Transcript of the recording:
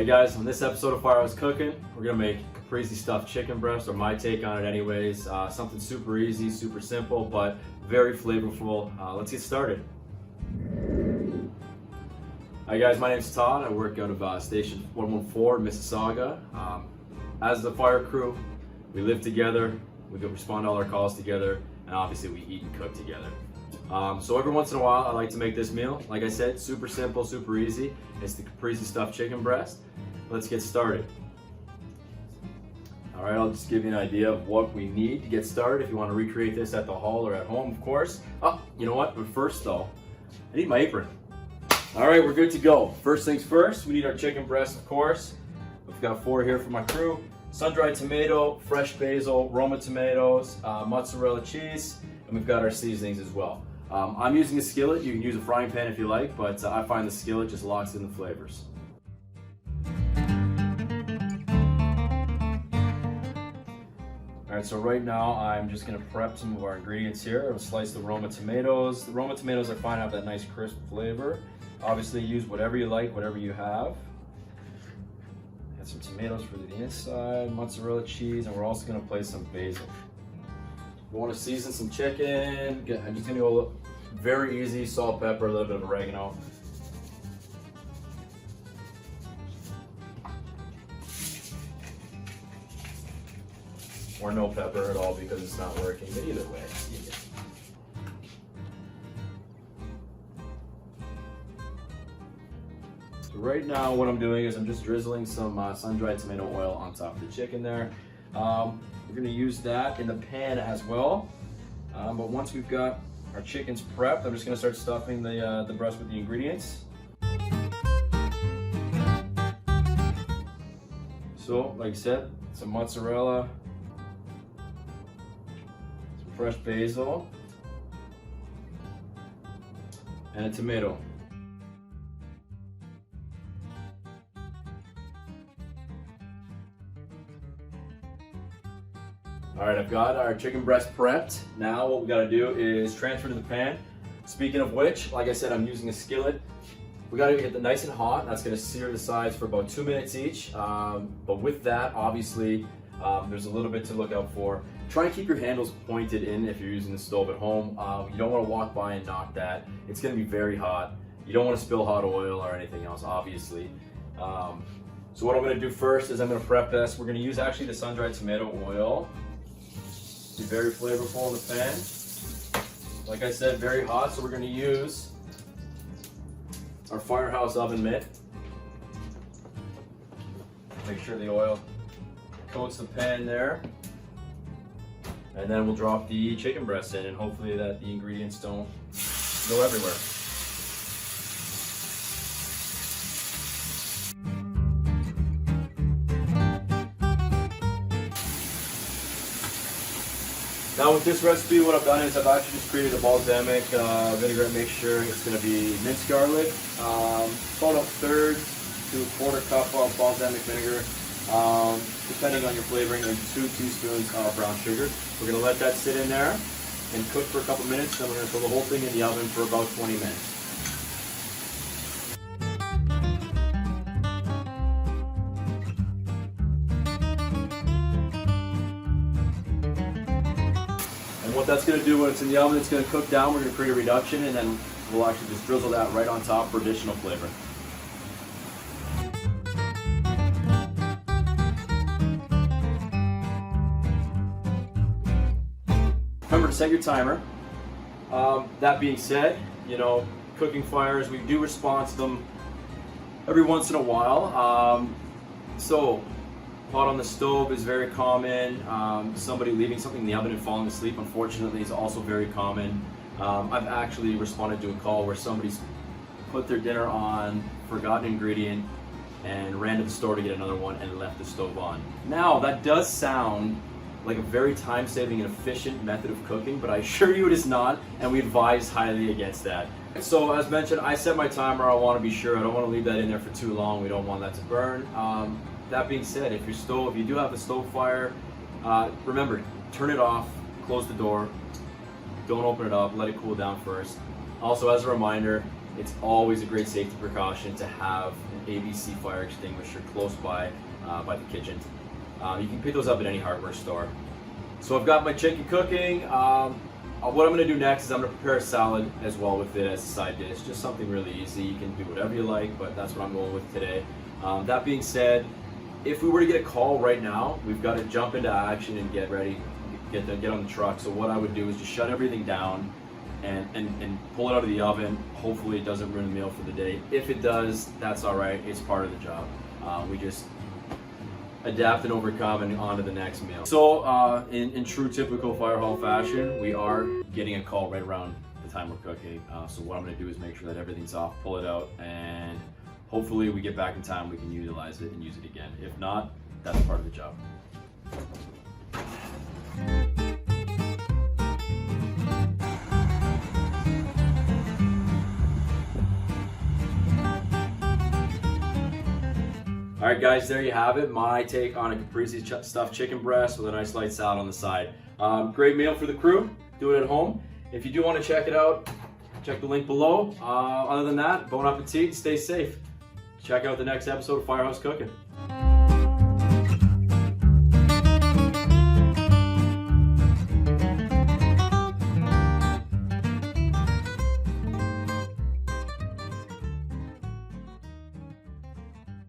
Hey guys, on this episode of Firehouse Cookin, we're gonna make Caprese Stuffed Chicken breast, or my take on it anyways. Something super easy, super simple, but very flavorful. Let's get started. Hi guys, my name's Todd. I work out of Station 114 Mississauga. As the fire crew, we live together, we respond to all our calls together, and obviously we eat and cook together. So every once in a while, I like to make this meal. Like I said, super simple, super easy. It's the Caprese Stuffed Chicken breast. Let's get started. All right, I'll just give you an idea of what we need to get started if you want to recreate this at the hall or at home, of course. Oh, you know what? But first though, I need my apron. All right, we're good to go. First things first, we need our chicken breast, of course. We've got 4 here for my crew. Sun-dried tomato, fresh basil, Roma tomatoes, mozzarella cheese, and we've got our seasonings as well. I'm using a skillet. You can use a frying pan if you like, but I find the skillet just locks in the flavors. All right, so right now I'm just gonna prep some of our ingredients here. I'll slice the Roma tomatoes. The Roma tomatoes I find have that nice crisp flavor. Obviously use whatever you like, whatever you have. Add some tomatoes for the inside, mozzarella cheese, and we're also gonna place some basil. We want to season some chicken. I'm just gonna go very easy, salt, pepper, a little bit of oregano. Or no pepper at all because it's not working, but either way. So right now what I'm doing is I'm just drizzling some sun-dried tomato oil on top of the chicken there. We're going to use that in the pan as well, but once we've got our chickens prepped, I'm just going to start stuffing the breast with the ingredients. So, like I said, some mozzarella, some fresh basil, and a tomato. All right, I've got our chicken breast prepped. Now what we gotta do is transfer to the pan. Speaking of which, like I said, I'm using a skillet. We gotta get it nice and hot. That's gonna sear the sides for about 2 minutes each. But with that, obviously, there's a little bit to look out for. Try and keep your handles pointed in if you're using the stove at home. You don't wanna walk by and knock that. It's gonna be very hot. You don't wanna spill hot oil or anything else, obviously. So what I'm gonna do first is I'm gonna prep this. We're gonna use actually the sun-dried tomato oil. Be very flavorful in the pan. Like I said, very hot, so we're going to use our Firehouse oven mitt. Make sure the oil coats the pan there. And then we'll drop the chicken breast in, and hopefully that the ingredients don't go everywhere. Now with this recipe, what I've done is I've actually just created a balsamic vinaigrette mixture. It's going to be minced garlic, about 1/3 to 1/4 cup of balsamic vinegar, depending on your flavoring, and 2 teaspoons of brown sugar. We're going to let that sit in there and cook for a couple minutes, then we're going to throw the whole thing in the oven for about 20 minutes. What that's going to do when it's in the oven, it's going to cook down. We're going to create a reduction, and then we'll actually just drizzle that right on top for additional flavor. Remember to set your timer. That being said, you know, cooking fires, we do respond to them every once in a while. So pot on the stove is very common. Somebody leaving something in the oven and falling asleep, unfortunately, is also very common. I've actually responded to a call where somebody's put their dinner on, forgot an ingredient, and ran to the store to get another one and left the stove on. Now, that does sound like a very time-saving and efficient method of cooking, but I assure you it is not, and we advise highly against that. So as mentioned, I set my timer. I want to be sure. I don't want to leave that in there for too long. We don't want that to burn. That being said, if you do have a stove fire, remember, turn it off, close the door, don't open it up, let it cool down first. Also, as a reminder, it's always a great safety precaution to have an ABC fire extinguisher close by the kitchen. You can pick those up at any hardware store. So I've got my chicken cooking. What I'm going to do next is I'm going to prepare a salad as well with it as a side dish. Just something really easy. You can do whatever you like, but that's what I'm going with today. That being said, if we were to get a call right now, we've got to jump into action and get ready, get on the truck. So what I would do is just shut everything down and pull it out of the oven. Hopefully it doesn't ruin the meal for the day. If it does, that's all right. It's part of the job. We just adapt and overcome and on to the next meal. So in true typical fire hall fashion, we are getting a call right around the time we're cooking. So what I'm going to do is make sure that everything's off, pull it out, and hopefully we get back in time, we can utilize it and use it again. If not, that's part of the job. All right, guys, there you have it. My take on a Caprese stuffed chicken breast with a nice light salad on the side. Great meal for the crew. Do it at home. If you do want to check it out, check the link below. Other than that, bon appetit, stay safe. Check out the next episode of Firehouse Cookin.